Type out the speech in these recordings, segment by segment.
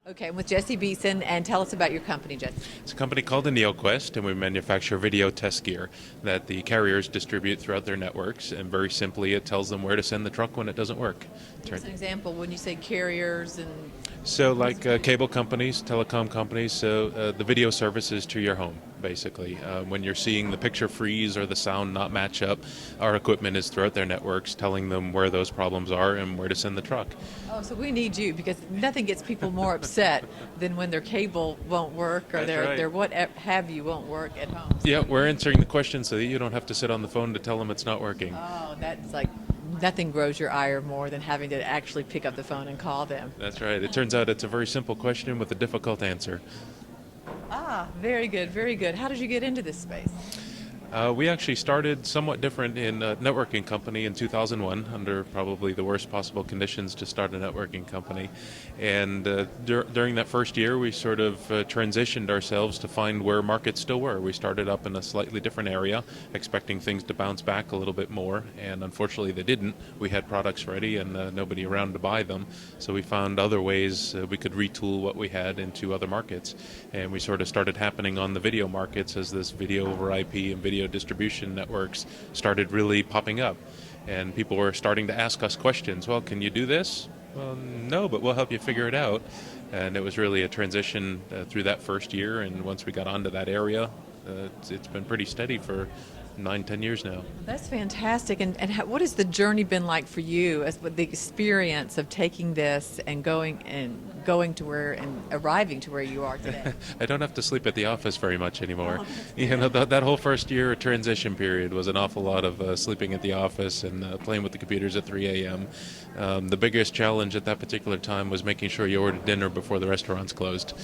Okay, I'm with Jesse Beeson, and tell us about your company, Jesse. It's a company called the NeoQuest, and we manufacture video test gear that the carriers distribute throughout their networks. And very simply, it tells them where to send the truck when it doesn't work. Give us an example when you say carriers and So, like cable companies, telecom companies, the video services to your home, basically. When you're seeing the picture freeze or the sound not match up, our equipment is throughout their networks telling them where those problems are and where to send the truck. oh, so we need you because nothing gets people more upset than when their cable won't work or That's their right. their what have you won't work at home. Yeah, we're answering the question so that you don't have to sit on the phone to tell them it's not working. Oh, that's like nothing grows your ire more than having to actually pick up the phone and call them. That's right. It turns out it's a very simple question with a difficult answer. Ah, very good, very good. How did you get into this space? We actually started somewhat different in a networking company in 2001 under probably the worst possible conditions to start a networking company. And during that first year, we sort of transitioned ourselves to find where markets still were. We started up in a slightly different area, expecting things to bounce back a little bit more. And unfortunately, they didn't. We had products ready and nobody around to buy them. So we found other ways we could retool what we had into other markets. And we sort of started happening on the video markets as this video over IP and video distribution networks started really popping up, and people were starting to ask us questions. Well, can you do this? Well, no, but we'll help you figure it out. And it was really a transition through that first year, and once we got onto that area, it's been pretty steady for 9-10 years now. That's fantastic. And what has the journey been like for you as with the experience of taking this and going to where and arriving to where you are today? I don't have to sleep at the office very much anymore. That whole first year transition period was an awful lot of sleeping at the office and playing with the computers at 3 a.m. The biggest challenge at that particular time was making sure you ordered dinner before the restaurants closed.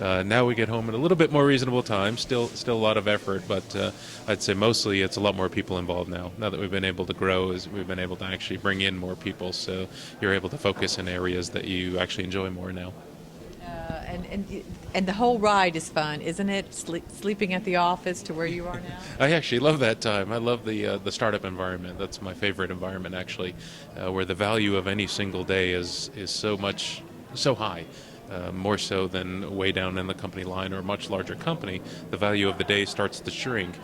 Now we get home at a little bit more reasonable time. Still a lot of effort, but I'd say mostly it's a lot more people involved now. Now that we've been able to grow, we've been able to actually bring in more people, so you're able to focus in areas that you actually enjoy more now. And the whole ride is fun, isn't it? Sleeping at the office to where you are now. I actually love that time. I love the startup environment. That's my favorite environment, actually, where the value of any single day is so high. More so than way down in the company line or a much larger company, the value of the day starts to shrink.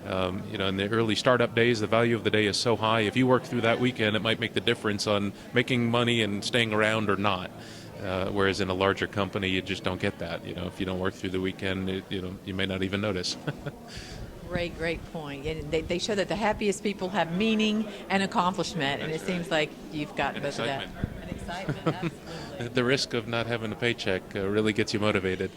In the early startup days, the value of the day is so high. If you work through that weekend, it might make the difference on making money and staying around or not. Whereas in a larger company, you just don't get that. If you don't work through the weekend, you may not even notice. Great point. And they show that the happiest people have meaning and accomplishment, and That's it seems right. like you've got And both of that. excitement. And excitement, absolutely. The risk of not having a paycheck really gets you motivated.